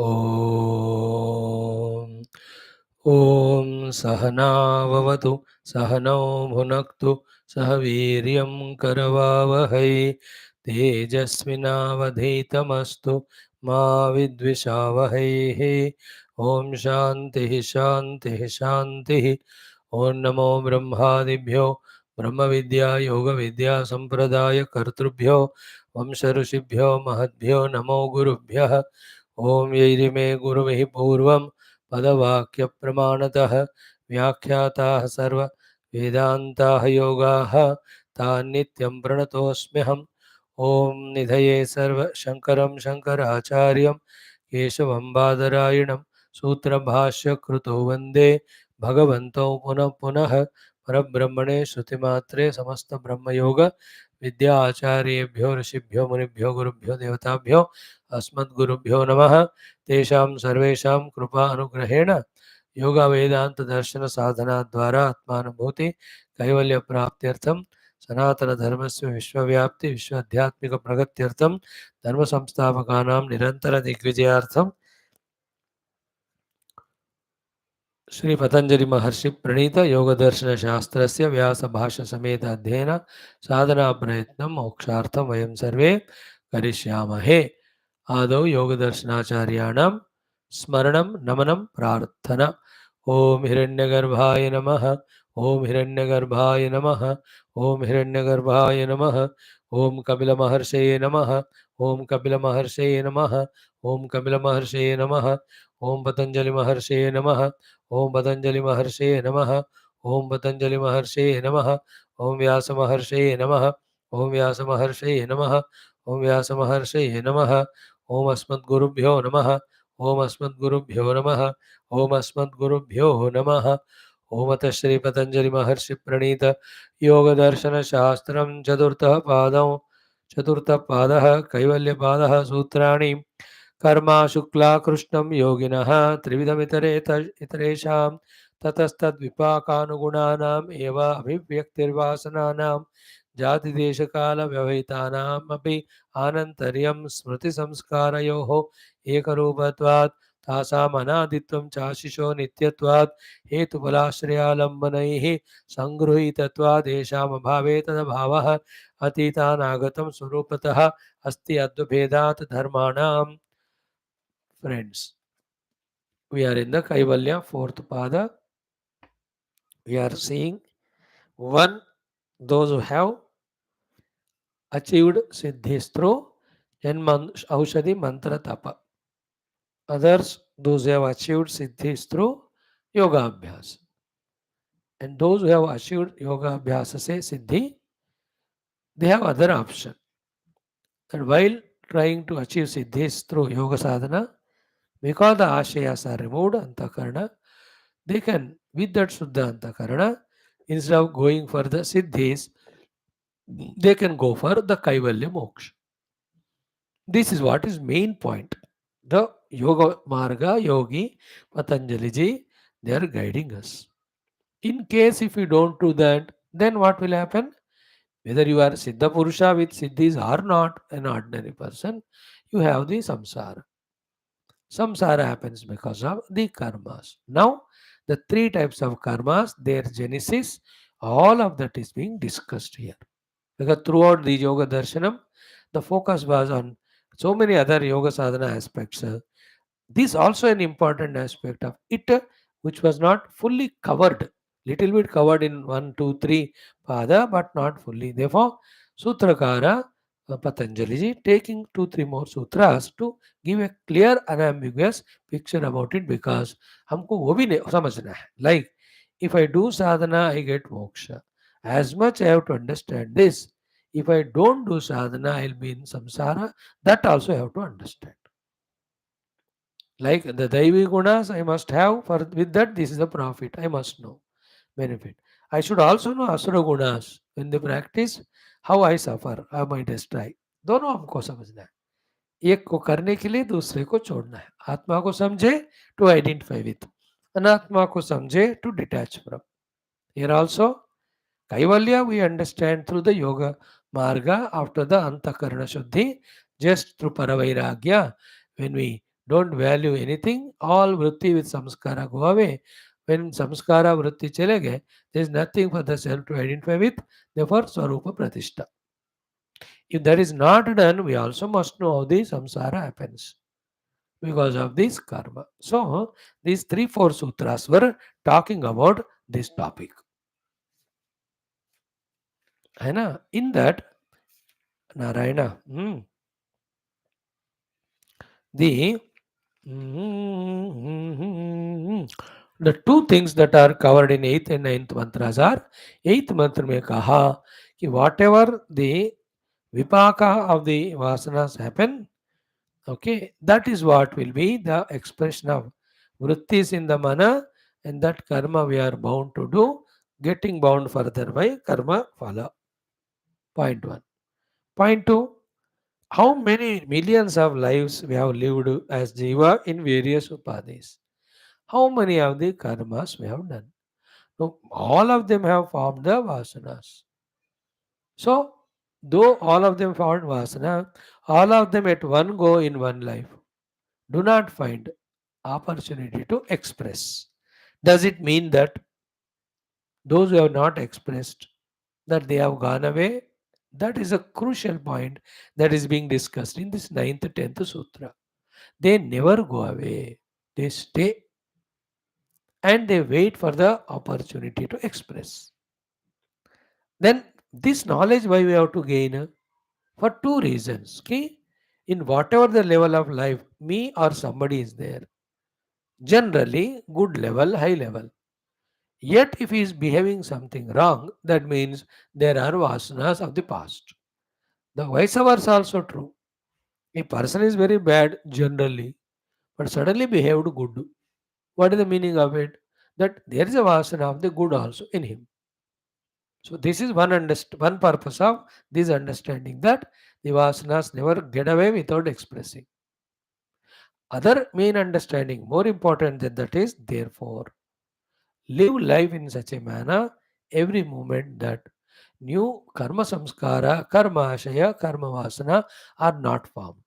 ॐ ॐ सहनाववतु सहनौ भुनक्तु सह वीर्यं करवावहै तेजस्विनावधीतमस्तु मा विद्विषावहैः ॐ शान्तिः शान्तिः शान्तिः ॐ नमो ब्रह्मादिभ्यो ब्रह्मविद्या योगविद्या सम्प्रदायकर्तृभ्यो वंशऋषिभ्यो महद्भ्यो नमो गुरुभ्यः ओम यैरिमे गुरुभिः पूर्वं पदवाक्यप्रमाणतः व्याख्याताः सर्व वेदान्ताः योगाः तान् नित्यं प्रणतोऽस्म्यहम् ओम निधये सर्व शङ्करं शङ्कराचार्यं केशवं बादरायणं सूत्रभाष्यकृतो वन्दे भगवन्तौ पुनः पुनः परब्रह्मणे श्रुतिमात्रे समस्तब्रह्मयोग विद्या आचार्येभ्यो ऋषिभ्यो मुनिभ्यो गुरुभ्यो देवताभ्यो अस्मद्गुरुभ्यो नमः तेषां सर्वेषां कृपा अनुग्रहेण योग वेदांत दर्शन साधना द्वारा आत्मानुभूति कैवल्य प्राप्त्यर्थं सनातन धर्मस्य विश्वव्याप्ति विश्वाध्यात्मिक प्रगत्यर्थं धर्म संस्थापकानां निरंतर दिग्विजयार्थं श्री पतंजलि महर्षि प्रणीत योग दर्शन शास्त्रस्य व्यास भाष्य समेत अध्ययन साधना प्रयत्नं मोक्षार्थं वयं सर्वे करिष्यामहे। आदौ योगदर्शनाचार्याणां स्मरणं नमनं प्रार्थना। ओम हिरण्यगर्भाय नमः। ओम हिरण्यगर्भाय नमः। ओम हिरण्यगर्भाय नमः। ओम कपिलमहर्षये नमः। ओम कपिलमहर्षये नमः। ओम कपिलमहर्षये नमः। ओम पतंजलि महर्षये नमः। ओम पतंजलि महर्षये नमः। ओम पतंजलि महर्षये नमः। ओम व्यास महर्षये नमः। ओम व्यास महर्षये नमः। ओम व्यास महर्षये नमः। ओम अस्मद्गुरुभ्यो नमः। ओम अस्मद्गुरुभ्यो नमः। ओम अस्मद्गुरुभ्यो नमः। ओम अथ श्री पतंजलि महर्षि प्रणीत योग दर्शन शास्त्रं चतुर्थः पादः कैवल्यपादः सूत्राणि कर्मा शुक्ला कृष्णं योगिनः त्रिविधमितरेषां ततस्तद्विपाकानुगुणानाम् एव अभिव्यक्तिर्वासनानां जातिदेशकालव्यवहितानामपि आनन्तर्यं स्मृतिसंस्कारयोः एकरूपत्वात् तासाम् अनादित्वं चाशिषो नित्यत्वात् हेतुफलाश्रयालम्बनैः सङ्गृहीतत्वात् येषामभावे तदभावः अतीतानागतं स्वरूपतः अस्ति अद्वभेदात् धर्माणाम्. Friends, we are in the Kaivalya fourth pada. We are seeing one, those who have achieved siddhis through Aushadhi mantra tapa. Others, those who have achieved siddhis through yoga abhyas. And those who have achieved yoga abhyasa say siddhi, they have other option. And while trying to achieve siddhis through yoga sadhana, because the ashayas are removed, antakarana, they can, with that Shuddha Antakarana, instead of going for the Siddhis, they can go for the Kaivalya Moksha. This is what is main point. The Yoga Marga, Yogi, Patanjali ji, they are guiding us. In case if you don't do that, then what will happen? Whether you are Siddha Purusha with Siddhis or not, an ordinary person, you have the samsara. Samsara happens because of the karmas. Now, the three types of karmas, their genesis, all of that is being discussed here. Because throughout the Yoga Darshanam, the focus was on so many other Yoga Sadhana aspects. This also an important aspect of it, which was not fully covered. Little bit covered in 1, 2, 3 pada, but not fully. Therefore, Sutrakara Patanjali ji taking 2, 3 more sutras to give a clear unambiguous picture about it, because हमको वो भी समझना है. Like, if I do sadhana, I get moksha. As much I have to understand this. If I don't do sadhana, I will be in samsara. That also I have to understand. Like the Daivi gunas, I must have, for with that, this is the profit. I must know benefit. I should also know asura gunas. When they practice, how I suffer, how my destroy. दोनों हमको समझना है. एक को करने के लिए दूसरे को छोड़ना है. आत्मा को समझे to identify with, अनात्मा को समझे to detach from. Here also, Kaivalya we understand through the yoga marga after the antakarana shuddhi, just through paravairagya. When we don't value anything, all vritti with samskara go away. When samskara vritti chale gaye, there is nothing for the self to identify with, therefore Swarupa Pratishtha. If that is not done, we also must know how the samsara happens because of this karma. So, these 3 4 sutras were talking about this topic. है ना? In that, Narayana, the the two things that are covered in 8th and 9th mantras are 8th mantra में कहा कि whatever the vipaka of the vasanas happen, okay, that is what will be the expression of vrutthis in the mana, and that karma we are bound to do, getting bound further by karma phala. Point 1. Point 2. How many millions of lives we have lived as jiva in various upadhis? How many of the karmas we have done? So all of them have formed the vasanas. So, though all of them formed vasana, all of them at one go in one life do not find opportunity to express. Does it mean that those who have not expressed, that they have gone away? That is a crucial point that is being discussed in this 9th, 10th sutra. They never go away. They stay and they wait for the opportunity to express. Then this knowledge why we have to gain? For two reasons. Okay? In whatever the level of life, me or somebody is there. Generally, good level, high level. Yet, if he is behaving something wrong, that means there are vasanas of the past. The vice versa also true. A person is very bad generally, but suddenly behaved good. What is the meaning of it? That there is a vasana of the good also in him. So this is one purpose of this understanding, that the vasanas never get away without expressing. Other main understanding, more important than that, is therefore live life in such a manner every moment that new karma samskara, karma ashaya, karma vasana are not formed.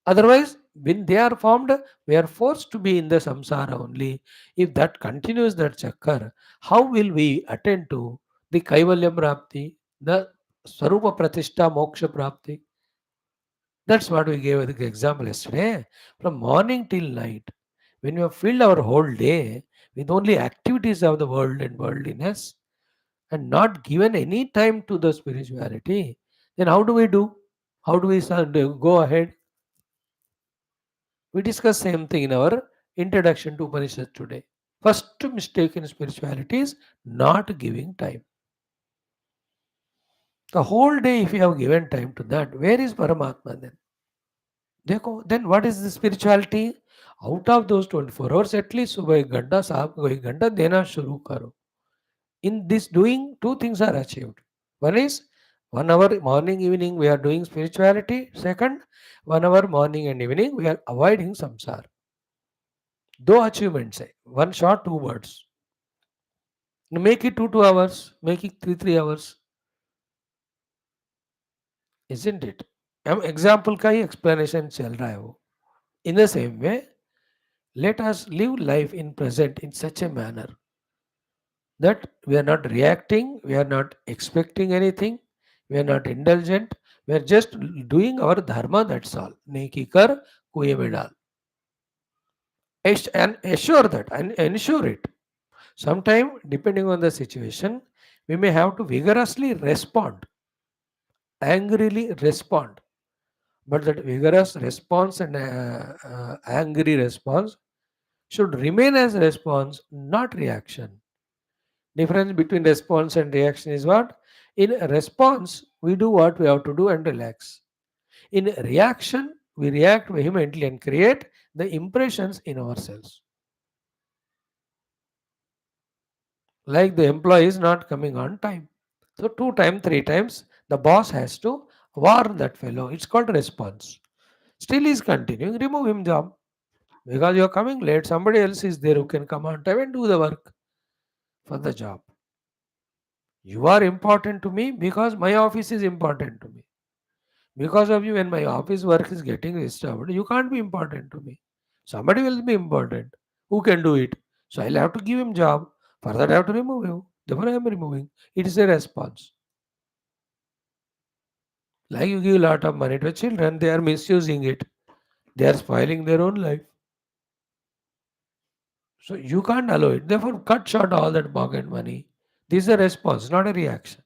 Otherwise, when they are formed, we are forced to be in the samsara only. If that continues, that chakkar, how will we attend to the Kaivalya Prapti, the Swarupa Pratishtha Moksha Prapti? That's what we gave the example yesterday. From morning till night, when we have filled our whole day with only activities of the world and worldliness and not given any time to the spirituality, then how do we do? How do we go ahead? We discuss same thing in our introduction to Upanishad today. First mistake in spirituality is not giving time. The whole day, if you have given time to that, where is Paramatma then? Then what is the spirituality? Out of those 24 hours, at least सुबह 1 घंटा शाम को 1 घंटा देना शुरू करो. In this doing, two things are achieved. One is 1 hour morning, evening we are doing spirituality. Second, 1 hour morning and evening we are avoiding samsara. दो achievements है. One shot, two words. Make it 2 2 hours. Make it 3 3 hours. Isn't it? हम example का ही explanation चल रहा है वो. In the same way, let us live life in present in such a manner that we are not reacting, we are not expecting anything, we are not indulgent, we are just doing our dharma, that's all. Neki kar kuye mein dal. And assure that and ensure it. Sometime, depending on the situation, we may have to vigorously respond, angrily respond. But that vigorous response and angry response should remain as response, not reaction. Difference between response and reaction is what? In response, we do what we have to do and relax. In reaction, we react vehemently and create the impressions in ourselves. Like the employee is not coming on time. So 2 times, 3 times, the boss has to warn that fellow. It's called response. Still is continuing, remove him job. Because you are coming late, somebody else is there who can come on time and do the work for the job. You are important to me because my office is important to me. Because of you, when my office work is getting disturbed, you can't be important to me. Somebody will be important. Who can do it? So I'll have to give him job. For that I have to remove you. Therefore I am removing. It is a response. Like you give a lot of money to children, they are misusing it. They are spoiling their own life. So you can't allow it. Therefore, cut short all that pocket money. This is a response, not a reaction.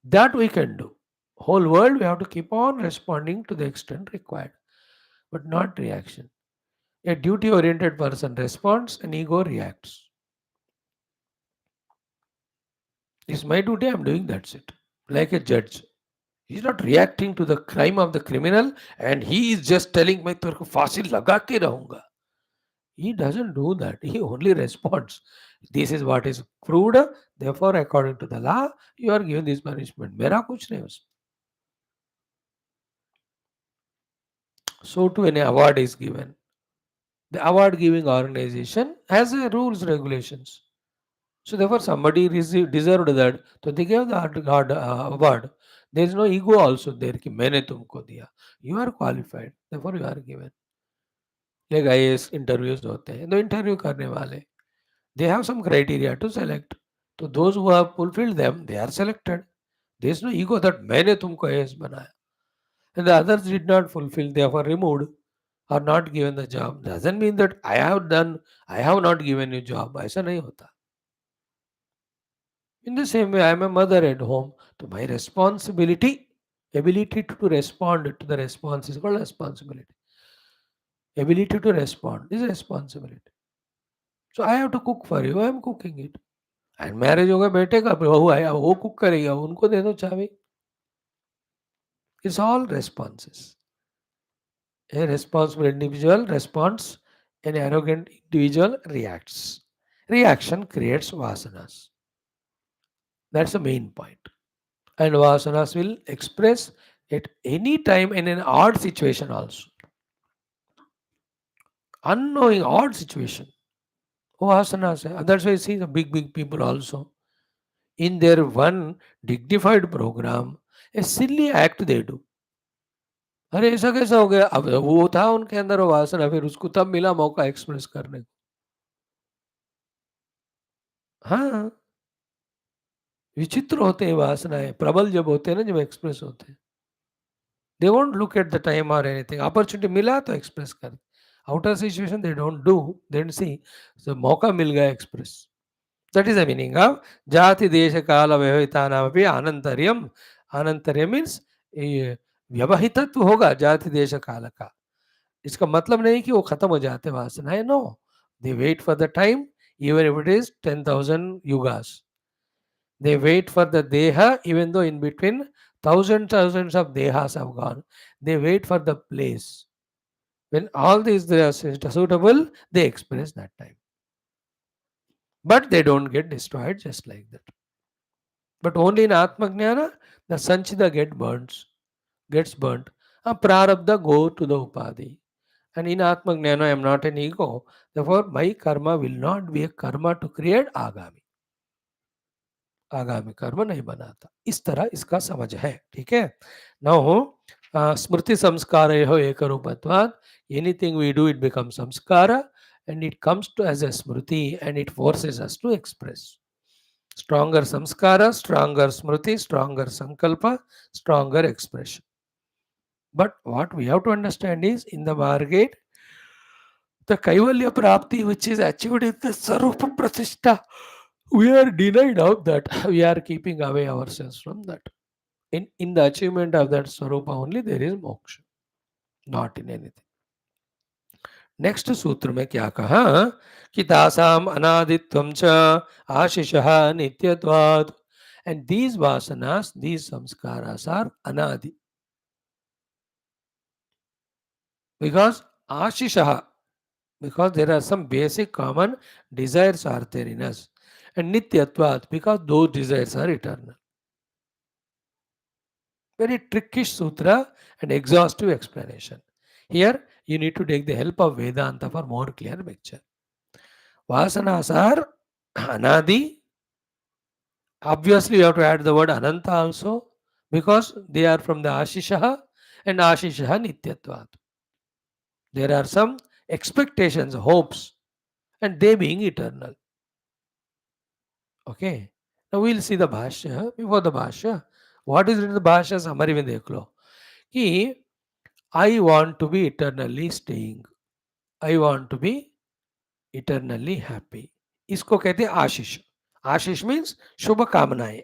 That we can do. Whole world we have to keep on responding to the extent required, but not reaction. A duty oriented person responds, an ego reacts. It's my duty, I'm doing, that's it. Like a judge. He's not reacting to the crime of the criminal and he is just telling मैं तेरे को फांसी लगा के रहूंगा. He doesn't do that. He only responds. This is what is proved. Therefore, according to the law, you are given this punishment. मेरा कुछ नहीं उसमें. So too, an award is given. The award giving organization has a rules regulations. So therefore, somebody deserved that. So they gave the award. There is no ego also there कि मैंने तुमको दिया. You are qualified. Therefore, you are given. like IAS interviews होते हैं, तो interview करने वाले they have some criteria to select. So those who have fulfilled them, they are selected. There is no ego that मैंने तुमको IAS बनाया. And the others did not fulfill, therefore removed or not given the job. Doesn't mean that I have not given you job. ऐसा नहीं होता. In the same way, I am a mother at home. So my responsibility, ability to respond to the response is called responsibility. Ability to respond is responsibility. So I have to cook for you. I am cooking it. And marriage होगा बेटे का बहू आया वो cook करेगा उनको दे दो चाबी. It's all responses. A responsible individual responds, an arrogant individual reacts. Reaction creates vasanas. That's the main point. And vasanas will express at any time in an odd situation also. Unknowing odd situation. Vasanas. That's why you see the big people also. In their one dignified program, a silly act they do. अरे ऐसा कैसा हो गया? अब वो था उनके अंदर वो वासना, फिर उसको तब मिला मौका एक्सप्रेस करने को. हाँ, विचित्र होते हैं वासनाएं, प्रबल जब होते हैं ना, जब एक्सप्रेस होते हैं. They won't look at the time और एनीथिंग. अपॉर्चुनिटी मिला तो एक्सप्रेस कर. Outer situation they don't do, they don't see. So मौका मिल गया express. That is the meaning of jati desh काल व्यवहितानामपि अनंतर्यम. अनंतर्य मीन्स व्यवहितत्व होगा जाति देश काल का. इसका मतलब नहीं कि वो खत्म हो जाते वासनाएं. No, they wait for the time, even if it is 10,000 युगास. They wait for the deha, even though in between thousands of dehas have gone. They wait for the place. When all these are suitable, they express that time. But they don't get destroyed just like that. But only in Atma Jnana, the Sanchita gets burnt. A prarabdha go to the upadhi. And in Atma Jnana, I am not an ego. Therefore, my karma will not be a karma to create agami. आगामी कर्म नहीं बनाता. इस तरह इसका समझ है. ठीक है. नाउ स्मृति संस्कार हो एक रूपत्वाद. Anything we do it become sanskar and it comes to as a smriti and it forces us to express. Stronger samskara, stronger smriti, stronger sankalpa, stronger expression. But what we have to understand is in the margate, the kaivalya prapti which is achieved in the sarupa pratishtha, we are denied of that. We are keeping away ourselves from that. In the achievement of that Swarupa only there is moksha, not in anything. Next सूत्र में क्या कहा कि तासाम अनादित्वम च आशिषः नित्यत्वात्. And these vasanas, these samskaras are anadi. Because ashishah, because there are some basic common desires are there in us. And nityatvat, because those desires are eternal. Very trickish sutra and exhaustive explanation. Here, you need to take the help of Vedanta for more clear picture. Vasanas are anadi. Obviously, you have to add the word ananta also. because they are from the Ashishaha, and Ashishaha Nityatvat. There are some expectations, hopes, and they being eternal. Okay. Now we'll see the Bhashya. Before the Bhashya, what is in the Bhashya? Summary में देख लो कि I want to be eternally staying. I want to be eternally happy. इसको कहते हैं आशीष. आशीष means शुभ कामनाएं.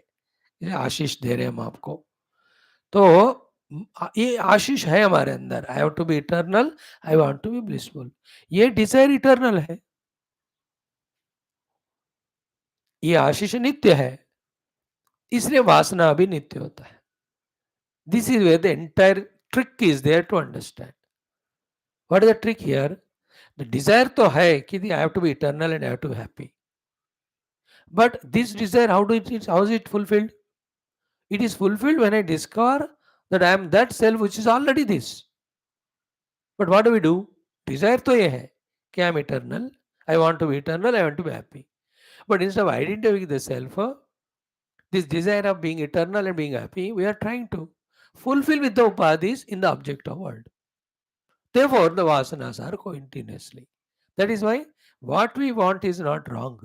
ये आशीष दे रहे हैं हम आपको. तो ये आशीष है हमारे अंदर. I have to be eternal, I want to be blissful. ये डिजायर इटर्नल है, ये आशीष नित्य है, इसलिए वासना भी नित्य होता है. This is where the entire trick is there to understand. What is the trick here? The desire तो है कि I have to be eternal and I have to be happy. But this desire how is it fulfilled? It is fulfilled when I discover that I am that self which is already this. But what do? Desire तो ये है कि I am eternal, I want to be eternal, I want to be happy. But instead of identifying the self, this desire of being eternal and being happy, we are trying to fulfill with the upadhis in the objective world. Therefore, the vasanas are continuously. That is why what we want is not wrong,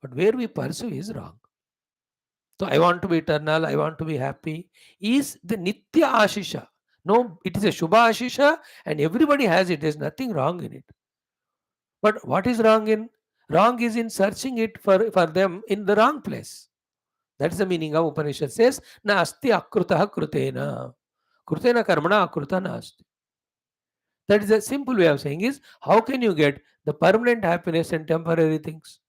but where we pursue is wrong. So I want to be eternal, I want to be happy is the Nitya Ashisha. No, it is a Shubha Ashisha and everybody has it. There's nothing wrong in it. But what is wrong in? Wrong is in searching it for them in the wrong place. That's the meaning of Upanishad says, Na asti akrutaha krutena. Krutena karmana akruta na asti. That is a simple way of saying is, how can you get the permanent happiness in temporary things?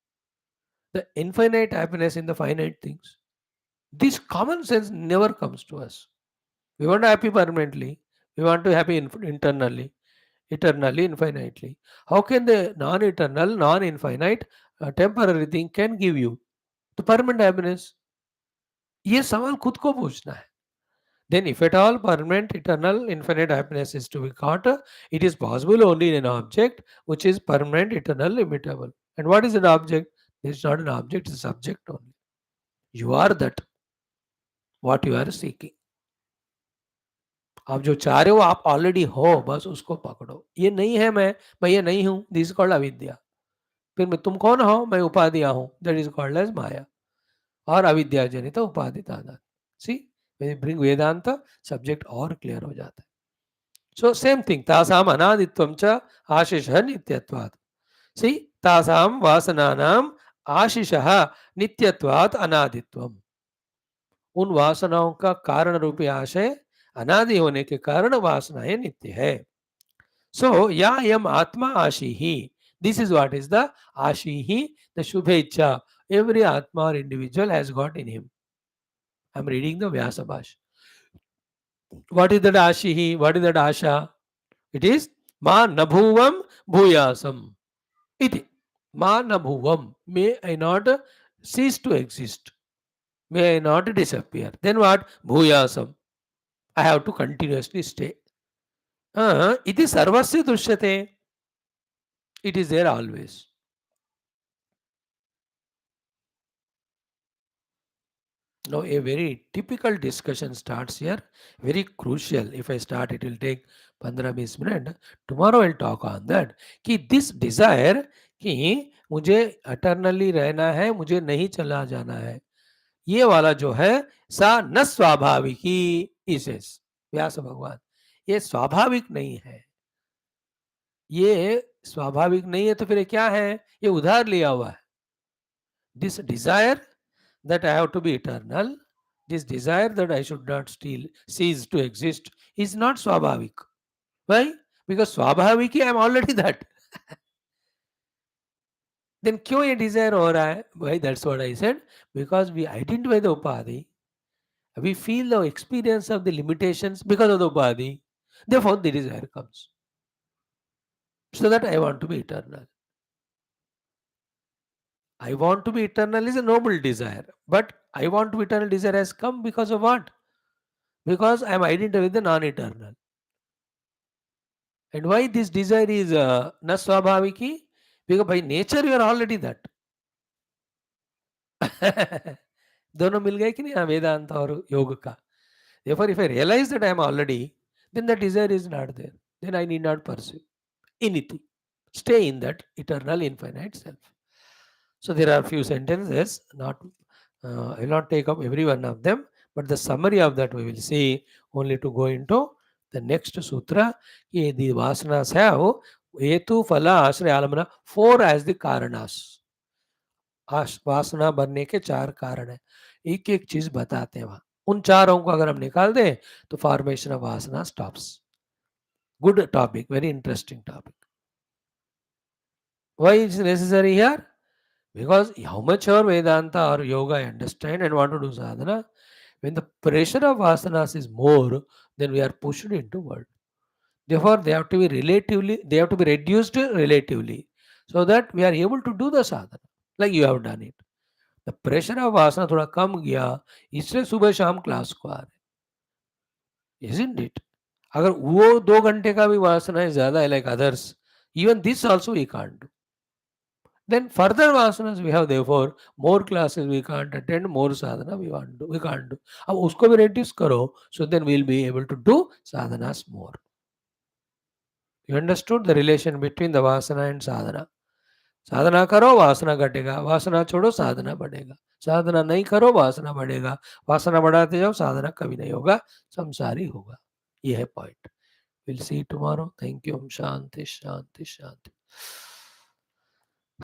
The infinite happiness in the finite things? This common sense never comes to us. We want to happy permanently. We want to be happy internally, eternally, infinitely. How can the non-eternal, non-infinite, temporary thing can give you the permanent happiness? ये सवाल खुद को पूछना है. Then if at all permanent, eternal, infinite happiness is to be got, it is possible only in an object which is permanent, eternal, immutable. And what is an object? It's not an object, it's a subject only. You are that. What you are seeking. आप जो चाह रहे हो आप already हो, बस उसको पकड़ो. ये नहीं है मैं ये नहीं हूं. दिस इज कॉल्ड अविद्या. फिर मैं तुम कौन हो? मैं उपाधिया हूं. दैट इज कॉल्ड एज माया और अविद्या जनित उपाधि तादाद. सी ब्रिंग वेदांत, सब्जेक्ट और क्लियर हो जाता है. सो सेम थिंग, तासाम अनादित्वम च आशिषः नित्यत्वात्. सी तासाम वासनानाम आशिषः नित्यत्वात् अनादित्वम. उन वासनाओं का कारण रूपी आशय अनादि होने के कारण वासनाएं नित्य है. सो या यम आत्मा आशी ही. This is what is the आशी ही, द शुभे इच्छा every atma or individual has got in him. I am reading the Vyasa Bhashya. What is that ashihi? What is that asha? It is ma nabhuvam bhuyasam. Iti. Ma nabhuvam. May I not cease to exist. May I not disappear. Then what? Bhuyasam. I have to continuously stay. Iti sarvasya dushyate. It is there always. Now a very typical discussion starts here, very crucial. If I start, it will take 15-20 minutes. Tomorrow I'll talk on that. कि this desire कि मुझे eternally रहना है, मुझे नहीं चला जाना है, ये वाला जो है सा न स्वाभाविकी इसेस. व्यास भगवान, ये स्वाभाविक नहीं है. ये स्वाभाविक नहीं है तो फिर क्या है? ये उधार लिया हुआ है. This desire that I have to be eternal, this desire that I should not cease to exist is not swabhavik. Why? Because swabhaviki I am already that. Then क्यों ये desire हो रहा है? Why? That's what I said. Because we identify the upadhi, we feel the experience of the limitations because of the upadhi. Therefore, the desire comes. So that I want to be eternal. I want to be eternal is a noble desire. But I want to be eternal desire has come because of what? Because I am identified with the non-eternal. And why this desire is na swabhaviki? Because by nature you are already that. दोनों मिल गए कि नहीं वेदांत और योग का. Therefore, if I realize that I am already, then the desire is not there. Then I need not pursue anything. Stay in that eternal infinite self. So there are few sentences, not I will not take up every one of them, but the summary of that we will see only to go into the next sutra. The vasanas have hetu, phala, ashraya, alamana, four as the karanas. वासना बनने के चार कारण है, एक एक चीज बताते हैं वहां. उन चारों को अगर हम निकाल दें तो फॉर्मेशन ऑफ वासना stops. Good topic, very interesting topic. Why is necessary here? Because how much our Vedanta or yoga I understand and want to do sadhana, when the pressure of vasanas is more, then we are pushed into world. Therefore, they have to be reduced relatively, so that we are able to do the sadhana like you have done it. The pressure of वासना थोड़ा कम गया, इसलिए सुबह शाम class को आ रहे, isn't it? अगर वो 2 घंटे का भी वासना ज्यादा है like others, even this also we can't do. Then further vasanas we have, therefore more classes we can't attend, more sadhana we can't do. अब उसको भी reduce करो, so then we'll be able to do sadhanas more. You understood the relation between the vasana and sadhana? साधना करो वासना घटेगा, वासना छोड़ो साधना बढ़ेगा, साधना नहीं करो वासना बढ़ेगा, वासना बढ़ाते जाओ साधना कभी नहीं होगा, संसारी होगा. ये है point. Will see tomorrow. Thank you. Shanti Shanti Shanti.